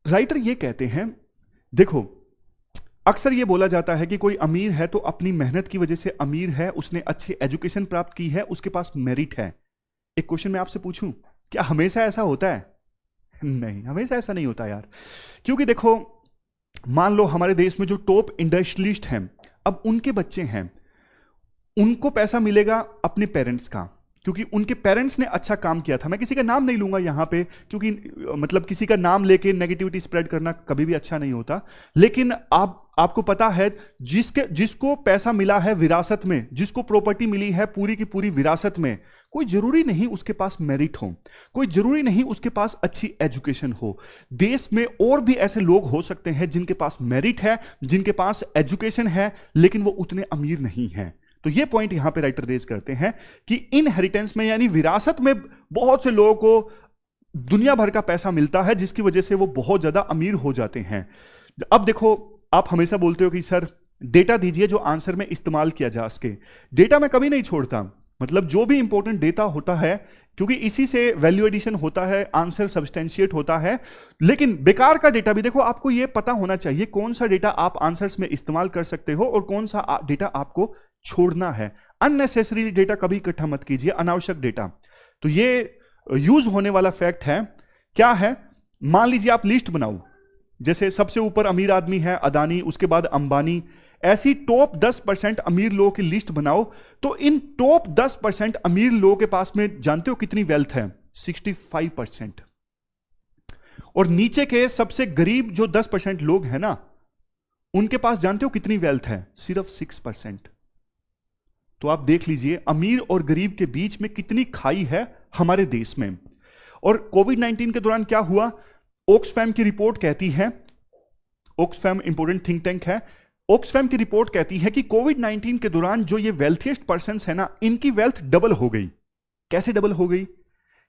राइटर ये कहते हैं, देखो अक्सर ये बोला जाता है कि कोई अमीर है तो अपनी मेहनत की वजह से अमीर है, उसने अच्छी एजुकेशन प्राप्त की है, उसके पास मेरिट है। एक क्वेश्चन मैं आपसे पूछूं, क्या हमेशा ऐसा होता है? नहीं, हमेशा ऐसा नहीं होता यार। क्योंकि देखो, मान लो हमारे देश में जो टॉप इंडस्ट्रियलिस्ट हैं, अब उनके बच्चे हैं, उनको पैसा मिलेगा अपने पेरेंट्स का, क्योंकि उनके पेरेंट्स ने अच्छा काम किया था। मैं किसी का नाम नहीं लूंगा यहां पे, क्योंकि मतलब किसी का नाम लेके नेगेटिविटी स्प्रेड करना कभी भी अच्छा नहीं होता। लेकिन आपको पता है, जिसको पैसा मिला है विरासत में, जिसको प्रॉपर्टी मिली है पूरी की पूरी विरासत में, कोई जरूरी नहीं उसके पास मेरिट हो, कोई जरूरी नहीं उसके पास अच्छी एजुकेशन हो। देश में और भी ऐसे लोग हो सकते हैं जिनके पास मेरिट है, जिनके पास एजुकेशन है, लेकिन वो उतने अमीर नहीं हैं। तो ये पॉइंट यहां पे राइटर रेज करते हैं कि इनहेरिटेंस में यानी विरासत में बहुत से लोगों को दुनिया भर का पैसा मिलता है, जिसकी वजह से वो बहुत ज्यादा अमीर हो जाते हैं। अब देखो, आप हमेशा बोलते हो कि सर डेटा दीजिए जो आंसर में इस्तेमाल किया जा सके। डेटा मैं कभी नहीं छोड़ता, मतलब जो भी इंपॉर्टेंट डेटा होता है, क्योंकि इसी से वैल्यू एडिशन होता है, आंसर सब्सटेंशिएट होता है। लेकिन बेकार का डेटा भी देखो, आपको यह पता होना चाहिए कौन सा डेटा आप आंसर्स में इस्तेमाल कर सकते हो और कौन सा डेटा आपको छोड़ना है। अननेसेसरी डेटा कभी इकट्ठा मत कीजिए, अनावश्यक डेटा। तो ये यूज होने वाला फैक्ट है। क्या है, मान लीजिए आप लिस्ट बनाओ, जैसे सबसे ऊपर अमीर आदमी है अदानी, उसके बाद अंबानी, ऐसी टॉप 10% अमीर लोगों की लिस्ट बनाओ। तो इन टॉप 10% अमीर लोगों के पास में जानते हो कितनी वेल्थ है? 65%। और नीचे के सबसे गरीब जो 10% लोग हैं ना, उनके पास जानते हो कितनी वेल्थ है? सिर्फ 6%। तो आप देख लीजिए अमीर और गरीब के बीच में कितनी खाई है हमारे देश में। और कोविड-19 के दौरान क्या हुआ? ऑक्सफैम की रिपोर्ट कहती है, ऑक्सफैम इंपोर्टेंट थिंक टैंक है, ऑक्सफैम की रिपोर्ट कहती है कि कोविड-19 के दौरान जो ये वेल्थिएस्ट पर्सन्स है ना, इनकी वेल्थ डबल हो गई। कैसे डबल हो गई?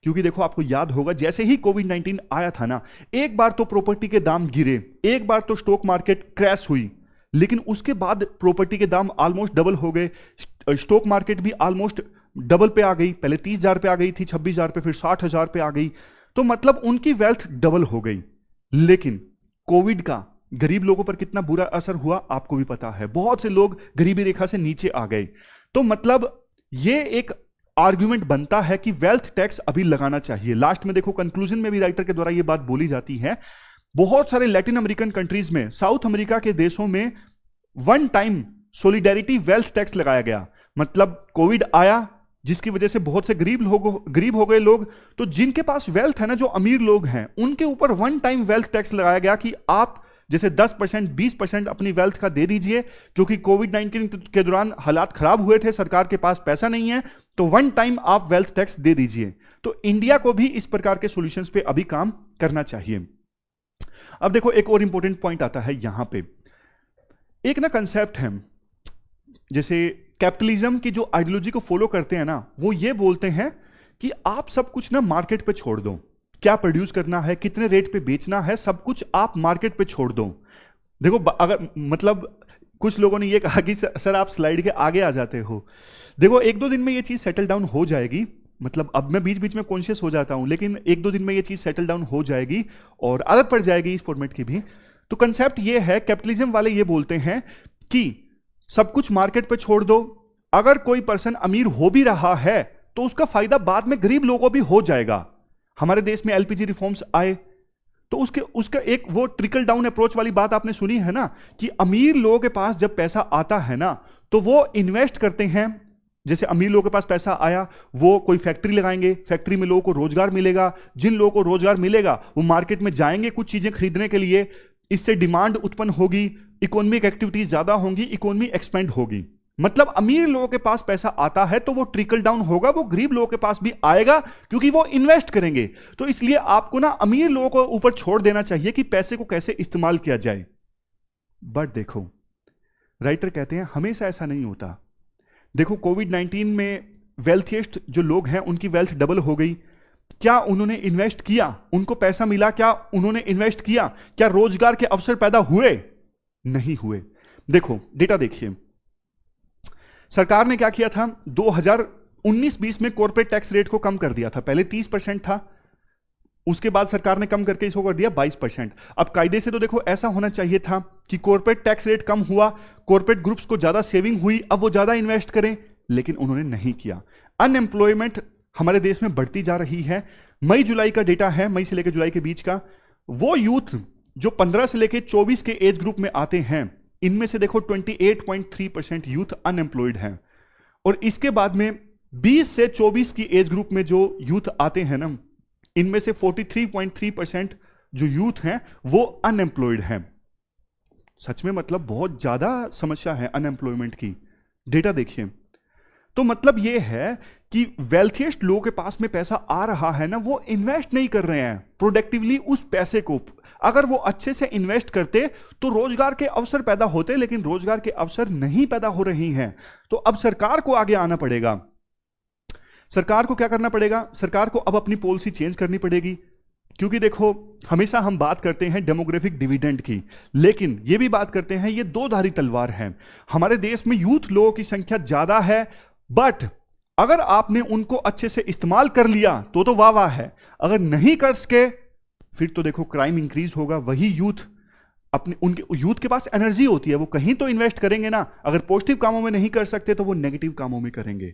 क्योंकि देखो, आपको याद होगा जैसे ही कोविड-19 आया था ना, एक बार तो प्रॉपर्टी के दाम गिरे, एक बार तो स्टॉक मार्केट क्रैश हुई, लेकिन उसके बाद प्रॉपर्टी के दाम ऑलमोस्ट डबल हो गए, स्टॉक मार्केट भी ऑलमोस्ट डबल पे आ गई। पहले 30,000 पे आ गई थी, 26,000 पे, फिर 60,000 पे आ गई। तो मतलब उनकी वेल्थ डबल हो गई। लेकिन कोविड का गरीब लोगों पर कितना बुरा असर हुआ आपको भी पता है, बहुत से लोग गरीबी रेखा से नीचे आ गए। तो मतलब ये एक आर्ग्यूमेंट बनता है कि वेल्थ टैक्स अभी लगाना चाहिए। लास्ट में देखो, कंक्लूजन में भी राइटर के द्वारा ये बात बोली जाती है। बहुत सारे लैटिन अमेरिकन कंट्रीज में, साउथ अमेरिका के देशों में one time solidarity wealth tax लगाया गया। मतलब कोविड आया, जिसकी वजह से बहुत से गरीब हो गए लोग, तो जिनके पास वेल्थ है ना, जो अमीर लोग हैं, उनके ऊपर वन टाइम वेल्थ टैक्स लगाया गया कि आप जैसे 10%, 20% अपनी वेल्थ का दे दीजिए, क्योंकि कोविड-19 के दौरान हालात खराब हुए थे, सरकार के पास पैसा नहीं है, तो वन टाइम आप वेल्थ टैक्स दे दीजिए। तो इंडिया को भी इस प्रकार के सॉल्यूशंस पे अभी काम करना चाहिए। अब देखो, एक और इंपॉर्टेंट पॉइंट आता है यहां पे। एक ना कंसेप्ट है, जैसे कैपिटलिज्म की जो आइडियोलॉजी को फॉलो करते हैं ना, वो ये बोलते हैं कि आप सब कुछ ना मार्केट पे छोड़ दो, क्या प्रोड्यूस करना है, कितने रेट पे बेचना है, सब कुछ आप मार्केट पे छोड़ दो। देखो, अगर मतलब कुछ लोगों ने ये कहा कि सर आप स्लाइड के आगे आ जाते हो। देखो, 1-2 दिन में ये चीज सेटल डाउन हो जाएगी। मतलब अब मैं बीच बीच में कॉन्शियस हो जाता हूं, लेकिन 1-2 दिन में ये चीज सेटल डाउन हो जाएगी और आदत पड़ जाएगी इस फॉर्मेट की भी। तो कंसेप्ट ये है, कैपिटलिज्म वाले ये बोलते हैं कि सब कुछ मार्केट पे छोड़ दो। अगर कोई पर्सन अमीर हो भी रहा है तो उसका फायदा बाद में गरीब लोगों को भी हो जाएगा। हमारे देश में एलपीजी रिफॉर्म्स आए तो उसका एक वो ट्रिकल डाउन अप्रोच वाली बात आपने सुनी है ना, कि अमीर लोगों के पास जब पैसा आता है ना, तो वो इन्वेस्ट करते हैं। जैसे अमीर लोगों के पास पैसा आया, वो कोई फैक्ट्री लगाएंगे, फैक्ट्री में लोगों को रोजगार मिलेगा, जिन लोगों को रोजगार मिलेगा वो मार्केट में जाएंगे कुछ चीजें खरीदने के लिए, इससे डिमांड उत्पन्न होगी, इकोनॉमिक एक्टिविटीज ज्यादा होंगी, इकोनॉमी एक्सपेंड होगी। मतलब अमीर लोगों के पास पैसा आता है तो वो ट्रिकल डाउन होगा, वो गरीब लोगों के पास भी आएगा, क्योंकि वो इन्वेस्ट करेंगे। तो इसलिए आपको ना अमीर लोगों को ऊपर छोड़ देना चाहिए कि पैसे को कैसे इस्तेमाल किया जाए। बट देखो, राइटर कहते हैं हमेशा ऐसा नहीं होता। देखो, कोविड-19 में वेल्थिएस्ट जो लोग हैं उनकी वेल्थ डबल हो गई। क्या उन्होंने इन्वेस्ट किया? उनको पैसा मिला? क्या उन्होंने इन्वेस्ट किया? क्या रोजगार के अवसर पैदा हुए? नहीं हुए। देखो, डेटा देखिए, सरकार ने क्या किया था, 2019-20 में कॉर्पोरेट टैक्स रेट को कम कर दिया था। पहले 30% था, उसके बाद सरकार ने कम करके इसको कर दिया 22%। अब कायदे से तो देखो ऐसा होना चाहिए था कि कॉर्पोरेट टैक्स रेट कम हुआ, कॉर्पोरेट ग्रुप्स को ज्यादा सेविंग हुई, अब वो ज्यादा इन्वेस्ट करें, लेकिन उन्होंने नहीं किया। अनएम्प्लॉयमेंट हमारे देश में बढ़ती जा रही है। मई जुलाई का डेटा है, मई से लेकर जुलाई के बीच का, वो यूथ जो 15 से लेकर 24 के एज ग्रुप में आते हैं, इनमें से देखो 28.3% यूथ अनएम्प्लॉयड हैं। और इसके बाद में 20 से 24 की एज ग्रुप में जो यूथ आते हैं ना, इनमें से 43.3% जो यूथ हैं वो अनएम्प्लॉयड हैं। सच में मतलब बहुत ज्यादा समस्या है अनएम्प्लॉयमेंट की। डेटा देखिए, तो मतलब ये है कि वेल्थिएस्ट लोगों के पास में पैसा आ रहा है ना, वो इन्वेस्ट नहीं कर रहे हैं प्रोडक्टिवली उस पैसे को। अगर वो अच्छे से इन्वेस्ट करते तो रोजगार के अवसर पैदा होते, लेकिन रोजगार के अवसर नहीं पैदा हो रही हैं। तो अब सरकार को आगे आना पड़ेगा। सरकार को क्या करना पड़ेगा? सरकार को अब अपनी पॉलिसी चेंज करनी पड़ेगी, क्योंकि देखो हमेशा हम बात करते हैं डेमोग्राफिक डिविडेंड की, लेकिन ये भी बात करते हैं ये दो धारी तलवार है। हमारे देश में यूथ लोगों की संख्या ज्यादा है, बट अगर आपने उनको अच्छे से इस्तेमाल कर लिया तो वाह वाह है। अगर नहीं कर सके फिर तो देखो क्राइम इंक्रीज होगा। वही यूथ अपने उनके यूथ के पास एनर्जी होती है, वो कहीं तो इन्वेस्ट करेंगे ना। अगर पॉजिटिव कामों में नहीं कर सकते तो वो नेगेटिव कामों में करेंगे।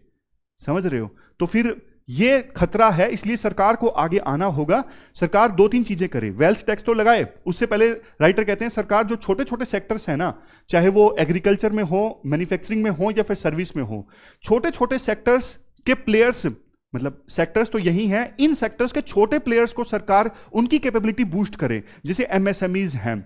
समझ रहे हो? तो फिर ये खतरा है, इसलिए सरकार को आगे आना होगा। सरकार दो तीन चीजें करे। वेल्थ टैक्स तो लगाए, उससे पहले राइटर कहते हैं सरकार जो छोटे छोटे सेक्टर्स हैं ना, चाहे वो एग्रीकल्चर में हो, मैन्युफैक्चरिंग में हो या फिर सर्विस में हो, छोटे छोटे सेक्टर्स के प्लेयर्स, मतलब सेक्टर्स तो यही हैं, इन सेक्टर्स के छोटे प्लेयर्स को सरकार उनकी कैपेबिलिटी बूस्ट करे। जैसे एमएसएमईज हैं,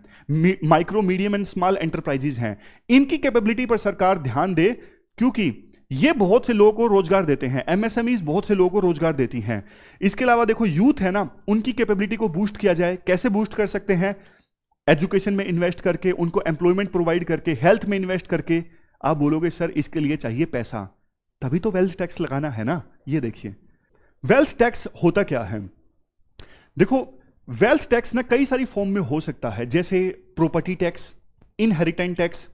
micro medium and small enterprises हैं, इनकी कैपेबिलिटी पर सरकार ध्यान दे, क्योंकि ये बहुत से लोगों को रोजगार देते हैं। एमएसएमईज बहुत से लोगों को रोजगार देती हैं। इसके अलावा देखो यूथ है ना, उनकी कैपेबिलिटी को बूस्ट किया जाए। कैसे बूस्ट कर सकते हैं? एजुकेशन में इन्वेस्ट करके, उनको एम्प्लॉयमेंट प्रोवाइड करके, हेल्थ में इन्वेस्ट करके। आप बोलोगे सर इसके लिए चाहिए पैसा, तभी तो वेल्थ टैक्स लगाना है ना। ये देखिए वेल्थ टैक्स होता क्या है। देखो वेल्थ टैक्स ना कई सारी फॉर्म में हो सकता है, जैसे property tax, inherent tax,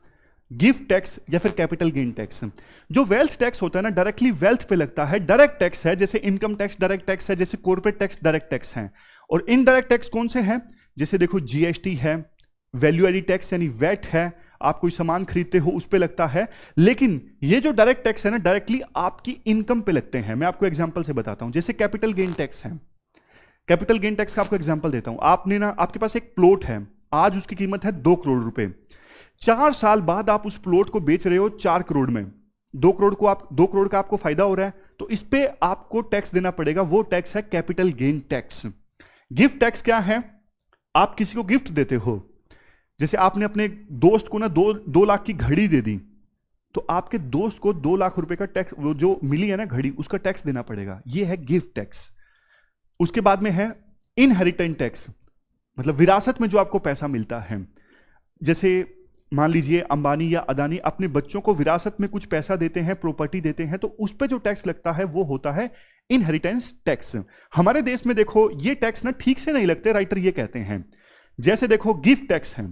gift tax या फिर कैपिटल गेन टैक्स। जो वेल्थ टैक्स होता है ना, डायरेक्टली वेल्थ पे लगता है। डायरेक्ट टैक्स है, जैसे इनकम टैक्स डायरेक्ट टैक्स है, जैसे कॉर्पोरेट टैक्स डायरेक्ट टैक्स है। और इनडायरेक्ट टैक्स कौन से हैं? जैसे देखो जीएसटी है, वैल्यू एडिड टैक्स यानी वैट है, आप कोई सामान खरीदते हो उस पे लगता है। लेकिन ये जो डायरेक्ट टैक्स है ना, डायरेक्टली आपकी इनकम पे लगते हैं। मैं आपको एग्जांपल से बताता हूं, जैसे कैपिटल गेन टैक्स है। कैपिटल गेन टैक्स का आपको एग्जांपल देता हूं। आपने ना, आपके पास एक प्लॉट है, आज उसकी कीमत है 2 करोड़ रुपए। 4 साल बाद आप उस प्लॉट को बेच रहे हो 4 करोड़ में। 2 करोड़ का आपको फायदा हो रहा है, तो इस पे आपको टैक्स देना पड़ेगा। वो टैक्स है capital gain tax. Gift tax क्या है? आप किसी को गिफ्ट देते हो, जैसे आपने अपने दोस्त को ना 2 लाख की घड़ी दे दी, तो आपके दोस्त को 2 लाख रुपए का टैक्स, वो जो मिली है ना घड़ी, उसका टैक्स देना पड़ेगा। ये है गिफ्ट टैक्स। उसके बाद में है इनहेरिटेंट टैक्स, मतलब विरासत में जो आपको पैसा मिलता है। जैसे मान लीजिए अंबानी या अदानी अपने बच्चों को विरासत में कुछ पैसा देते हैं, प्रॉपर्टी देते हैं, तो उस पर जो टैक्स लगता है वो होता है इनहेरिटेंस टैक्स। हमारे देश में देखो ये टैक्स ना ठीक से नहीं लगते, राइटर ये कहते हैं। जैसे देखो गिफ्ट टैक्स है,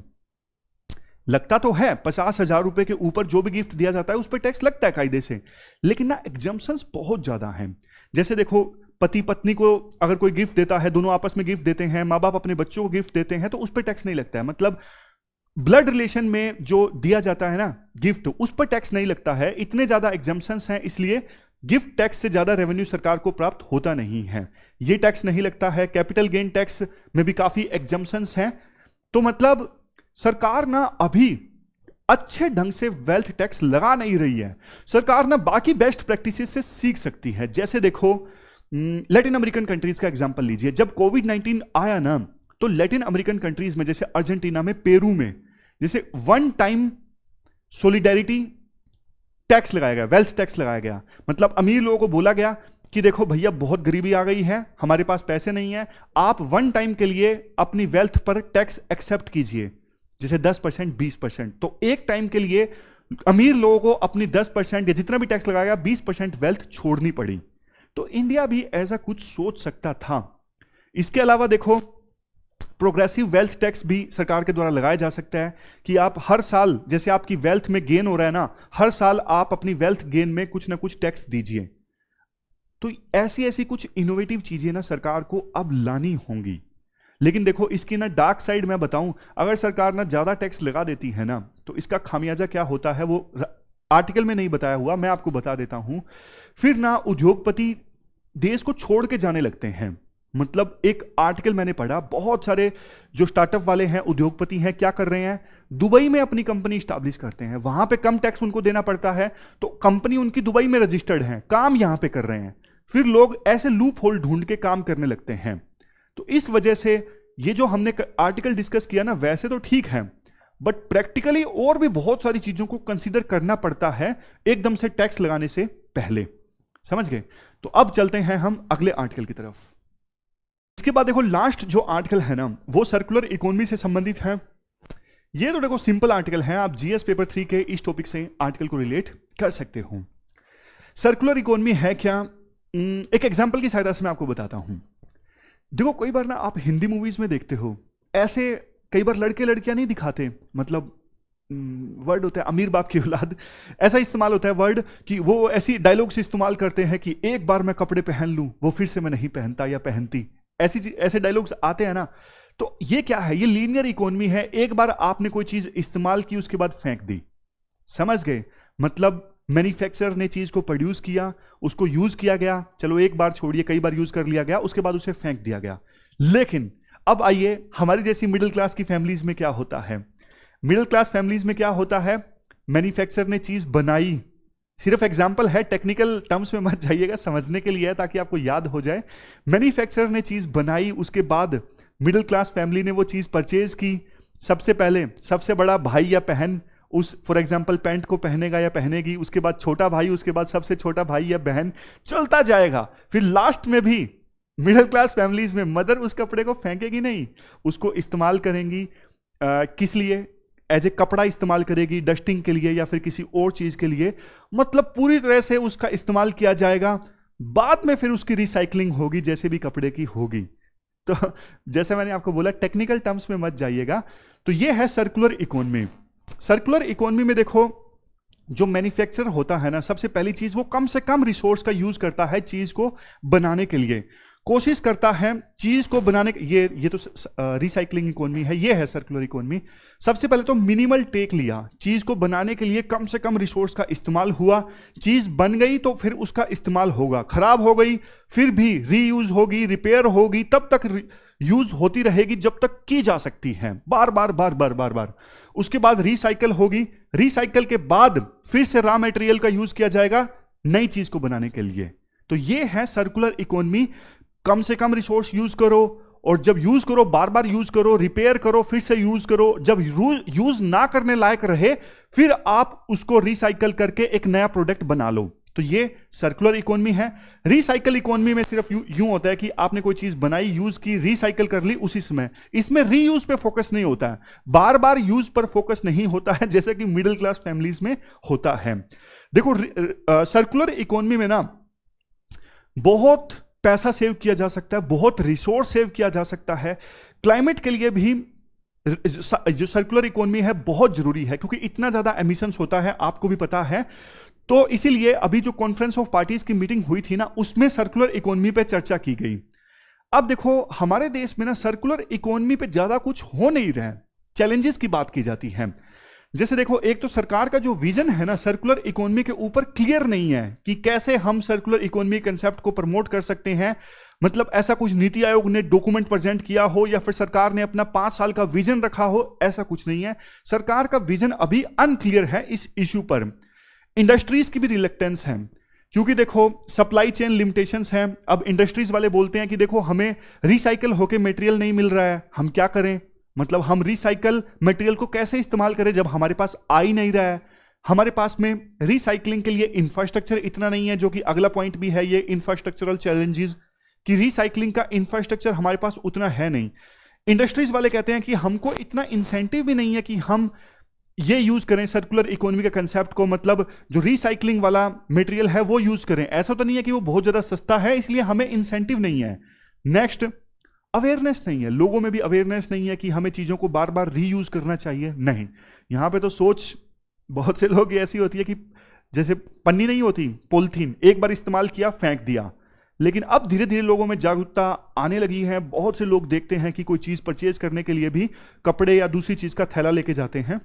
लगता तो है 50,000 रुपए के ऊपर जो भी गिफ्ट दिया जाता है उस पर टैक्स लगता है कायदे से, लेकिन ना एग्जम्पशंस बहुत ज्यादा हैं। जैसे देखो पति पत्नी को अगर कोई गिफ्ट देता है, दोनों आपस में गिफ्ट देते हैं, माँ बाप अपने बच्चों को गिफ्ट देते हैं, तो उस पर टैक्स नहीं लगता है। मतलब ब्लड रिलेशन में जो दिया जाता है ना गिफ्ट, उस पर टैक्स नहीं लगता है। इतने ज्यादा एग्जम्पशंस हैं, इसलिए गिफ्ट टैक्स से ज्यादा रेवेन्यू सरकार को प्राप्त होता नहीं है। ये टैक्स नहीं लगता है। कैपिटल गेन टैक्स में भी काफी एग्जम्पशंस हैं। तो मतलब सरकार ना अभी अच्छे ढंग से वेल्थ टैक्स लगा नहीं रही है। सरकार ना बाकी बेस्ट प्रैक्टिसेस से सीख सकती है। जैसे देखो लैटिन अमेरिकन कंट्रीज का एग्जांपल लीजिए। जब कोविड-19 आया ना, तो लैटिन अमेरिकन कंट्रीज में, जैसे अर्जेंटीना में, पेरू में, जैसे वन टाइम सोलिडेरिटी टैक्स लगाया गया, वेल्थ टैक्स लगाया गया। मतलब अमीर लोगों को बोला गया कि देखो भैया बहुत गरीबी आ गई है, हमारे पास पैसे नहीं है, आप वन टाइम के लिए अपनी वेल्थ पर टैक्स एक्सेप्ट कीजिए, जैसे 10%, 20%। तो एक टाइम के लिए अमीर लोगों को अपनी 10% या जितना भी टैक्स लगाया गया 20% वेल्थ छोड़नी पड़ी। तो इंडिया भी ऐसा कुछ सोच सकता था। इसके अलावा देखो प्रोग्रेसिव वेल्थ टैक्स भी सरकार के द्वारा लगाया जा सकता है कि आप हर साल, जैसे आपकी वेल्थ में गेन हो रहा है ना, हर साल आप अपनी वेल्थ गेन में कुछ ना कुछ टैक्स दीजिए। तो ऐसी ऐसी कुछ इनोवेटिव चीजें ना सरकार को अब लानी होंगी। लेकिन देखो इसकी ना डार्क साइड मैं बताऊं, अगर सरकार ना ज्यादा टैक्स लगा देती है ना, तो इसका खामियाजा क्या होता है वो आर्टिकल में नहीं बताया हुआ, मैं आपको बता देता हूं। फिर ना उद्योगपति देश को छोड़ के जाने लगते हैं। मतलब एक आर्टिकल मैंने पढ़ा, बहुत सारे जो स्टार्टअप वाले हैं, उद्योगपति हैं, क्या कर रहे हैं, दुबई में अपनी कंपनी स्टैब्लिश करते हैं, वहां पे कम टैक्स उनको देना पड़ता है, तो कंपनी उनकी दुबई में रजिस्टर्ड है, काम यहां पे कर रहे हैं, फिर लोग ऐसे लूप होल ढूंढ के काम करने लगते हैं। तो इस वजह से ये जो हमने आर्टिकल डिस्कस किया ना, वैसे तो ठीक है, बट प्रैक्टिकली और भी बहुत सारी चीजों को कंसीडर करना पड़ता है एकदम से टैक्स लगाने से पहले। समझ गए? तो अब चलते हैं हम अगले आर्टिकल की तरफ। इसके बाद देखो लास्ट जो आर्टिकल है ना, वो सर्कुलर इकोनॉमी से संबंधित है। ये तो देखो सिंपल आर्टिकल है, आप जीएस पेपर 3 के इस टॉपिक से आर्टिकल को रिलेट कर सकते हो। सर्कुलर इकोनॉमी है क्या? एक एग्जांपल की सहायता से मैं आपको बताता हूं। देखो कई बार ना आप हिंदी मूवीज में देखते हो, ऐसे कई बार लड़के लड़कियां नहीं दिखाते, मतलब वर्ड होता है अमीर बाप की औलाद, ऐसा इस्तेमाल होता है वर्ड कि वो ऐसी डायलॉग्स इस्तेमाल करते हैं कि एक बार मैं कपड़े पहन लूं वो फिर से मैं नहीं पहनता या पहनती, ऐसे डायलॉग्स आते हैं ना। तो ये क्या है? ये लीनियर इकोनॉमी है। एक बार आपने कोई चीज इस्तेमाल की, उसके बाद फेंक दी। समझ गए? मतलब मैन्युफैक्चरर ने चीज को प्रोड्यूस किया, उसको यूज किया गया, चलो एक बार छोड़िए, कई बार यूज कर लिया गया, उसके बाद उसे फेंक दिया गया। लेकिन अब आइए हमारी जैसी मिडिल क्लास की फैमिलीज में क्या होता है? मिडिल क्लास फैमिलीज में क्या होता है? मैन्युफैक्चरर ने चीज बनाई, सिर्फ एग्जाम्पल है, टेक्निकल टर्म्स में मत जाइएगा, समझने के लिए है ताकि आपको याद हो जाए। मैन्युफैक्चरर ने चीज बनाई, उसके बाद मिडिल क्लास फैमिली ने वो चीज परचेज की। सबसे पहले सबसे बड़ा भाई या बहन उस फॉर एग्जाम्पल पैंट को पहनेगा या पहनेगी, उसके बाद छोटा भाई, उसके बाद सबसे छोटा भाई या बहन, चलता जाएगा। फिर लास्ट में भी मिडिल क्लास फैमिलीज में मदर उस कपड़े को फेंकेगी नहीं, उसको इस्तेमाल करेंगी। किस लिए? एज ए कपड़ा इस्तेमाल करेगी, डस्टिंग के लिए या फिर किसी और चीज के लिए, मतलब पूरी तरह से उसका इस्तेमाल किया जाएगा। बाद में फिर उसकी रिसाइकलिंग होगी, जैसे भी कपड़े की होगी। तो जैसे मैंने आपको बोला, टेक्निकल टर्म्स में मत जाइएगा। तो ये है सर्कुलर इकोनॉमी। सर्कुलर इकोनॉमी में देखो, जो मैन्युफैक्चरर होता है ना, सबसे पहली चीज वो कम से कम रिसोर्स का यूज करता है चीज को बनाने के लिए, कोशिश करता है चीज को बनाने। ये तो रिसाइकलिंग इकोनॉमी है, ये है सर्कुलर इकोनॉमी। सबसे पहले तो मिनिमल टेक लिया, चीज को बनाने के लिए कम से कम रिसोर्स का इस्तेमाल हुआ, चीज बन गई तो फिर उसका इस्तेमाल होगा, खराब हो गई फिर भी रीयूज होगी, रिपेयर होगी, तब तक यूज होती रहेगी जब तक की जा सकती है, बार बार बार बार बार बार। उसके बाद रिसाइकल होगी, रिसाइकल के बाद फिर से रॉ मटेरियल का यूज किया जाएगा नई चीज को बनाने के लिए। तो ये है सर्कुलर इकोनॉमी। कम से कम रिसोर्स यूज करो, और जब यूज करो बार बार यूज करो, रिपेयर करो, फिर से यूज करो, जब यूज ना करने लायक रहे फिर आप उसको रिसाइकल करके एक नया प्रोडक्ट बना लो। तो ये सर्कुलर इकोनॉमी है। रिसाइकल इकोनॉमी में सिर्फ यूं होता है कि आपने कोई चीज बनाई, यूज की, रिसाइकल कर ली उसी समय। इसमें रीयूज पे फोकस नहीं होता है, बार बार यूज पर फोकस नहीं होता है, जैसे कि मिडिल क्लास फैमिलीज में होता है। देखो सर्कुलर इकोनॉमी में ना बहुत पैसा सेव किया जा सकता है, बहुत रिसोर्स सेव किया जा सकता है। क्लाइमेट के लिए भी जो सर्कुलर इकोनॉमी है बहुत जरूरी है, क्योंकि इतना ज्यादा एमिशंस होता है, आपको भी पता है। तो इसीलिए अभी जो कॉन्फ्रेंस ऑफ पार्टीज की मीटिंग हुई थी ना, उसमें सर्कुलर इकोनॉमी पे चर्चा की गई। अब देखो हमारे देश में ना सर्कुलर इकोनॉमी पे ज्यादा कुछ हो नहीं रहा है, चैलेंजेस की बात की जाती है। जैसे देखो, एक तो सरकार का जो विजन है ना सर्कुलर इकोनॉमी के ऊपर क्लियर नहीं है कि कैसे हम सर्कुलर इकोनॉमी कंसेप्ट को प्रमोट कर सकते हैं। मतलब ऐसा कुछ नीति आयोग ने डॉक्यूमेंट प्रेजेंट किया हो या फिर सरकार ने अपना 5 साल का विजन रखा हो, ऐसा कुछ नहीं है। सरकार का विजन अभी अनक्लियर है इस इश्यू पर। इंडस्ट्रीज की भी रिलेक्टेंस है, क्योंकि देखो सप्लाई चेन लिमिटेशंस हैं। अब इंडस्ट्रीज वाले बोलते हैं कि देखो हमें रिसाइकल होके मटेरियल नहीं मिल रहा है, हम क्या करें? मतलब हम रिसाइकल मटेरियल को कैसे इस्तेमाल करें जब हमारे पास आ ही नहीं रहा है। हमारे पास में रिसाइकलिंग के लिए इंफ्रास्ट्रक्चर इतना नहीं है, जो कि अगला पॉइंट भी है, ये इंफ्रास्ट्रक्चरल चैलेंजेस, कि रिसाइकलिंग का इंफ्रास्ट्रक्चर हमारे पास उतना है नहीं। इंडस्ट्रीज वाले कहते हैं कि हमको इतना इंसेंटिव भी नहीं है कि हम ये यूज करें सर्कुलर इकोनॉमी के कंसेप्ट को, मतलब जो रिसाइकलिंग वाला मटेरियल है वो यूज करें। ऐसा तो नहीं है कि वो बहुत ज्यादा सस्ता है इसलिए हमें इंसेंटिव नहीं है। नेक्स्ट, अवेयरनेस नहीं है, लोगों में भी अवेयरनेस नहीं है कि हमें चीजों को बार बार रीयूज करना चाहिए। नहीं, यहां पे तो सोच बहुत से लोग ऐसी होती है कि जैसे पन्नी नहीं होती, पॉलिथीन, एक बार इस्तेमाल किया फेंक दिया। लेकिन अब धीरे धीरे लोगों में जागरूकता आने लगी है। बहुत से लोग देखते हैं कि कोई चीज परचेज करने के लिए भी कपड़े या दूसरी चीज का थैला लेके जाते हैं।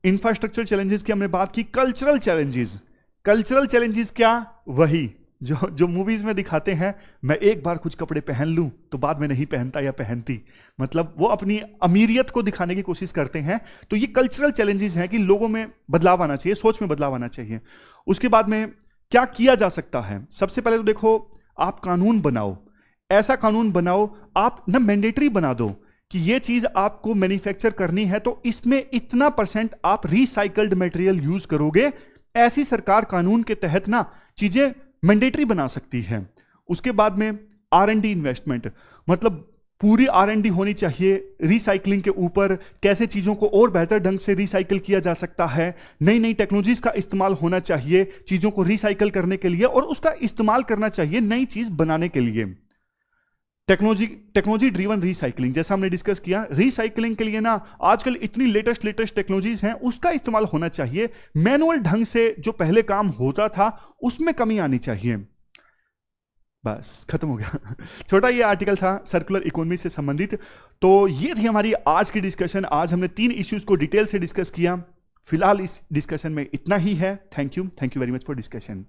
इंफ्रास्ट्रक्चर चैलेंजेस की हमने बात की। कल्चरल चैलेंजेस, कल्चरल चैलेंजेस क्या? वही जो जो मूवीज में दिखाते हैं, मैं एक बार कुछ कपड़े पहन लूं तो बाद में नहीं पहनता या पहनती, मतलब वो अपनी अमीरियत को दिखाने की कोशिश करते हैं। तो ये कल्चरल चैलेंजेस हैं कि लोगों में बदलाव आना चाहिए, सोच में बदलाव आना चाहिए। उसके बाद में क्या किया जा सकता है? सबसे पहले तो देखो, आप कानून बनाओ, ऐसा कानून बनाओ, आप ना मैंडेटरी बना दो कि ये चीज आपको मैन्युफैक्चर करनी है तो इसमें इतना % आप रिसाइकल्ड मटेरियल यूज करोगे। ऐसी सरकार कानून के तहत ना चीजें मैंडेटरी बना सकती है। उसके बाद में R&D इन्वेस्टमेंट, मतलब पूरी R&D होनी चाहिए रिसाइकलिंग के ऊपर, कैसे चीजों को और बेहतर ढंग से रिसाइकल किया जा सकता है। नई नई टेक्नोलॉजीज का इस्तेमाल होना चाहिए चीजों को रिसाइकल करने के लिए, और उसका इस्तेमाल करना चाहिए नई चीज बनाने के लिए। टेक्नोलॉजी ड्रिवन रिसाइकलिंग, जैसा हमने डिस्कस किया, रिसाइकलिंग के लिए ना आजकल इतनी लेटेस्ट टेक्नोलॉजीज हैं, उसका इस्तेमाल होना चाहिए। मैनुअल ढंग से जो पहले काम होता था उसमें कमी आनी चाहिए। बस खत्म हो गया। छोटा ये आर्टिकल था सर्कुलर इकोनॉमी से संबंधित। तो ये थी हमारी आज की डिस्कशन। आज हमने 3 इश्यूज को डिटेल से डिस्कस किया। फिलहाल इस डिस्कशन में इतना ही है। Thank you very much for discussion.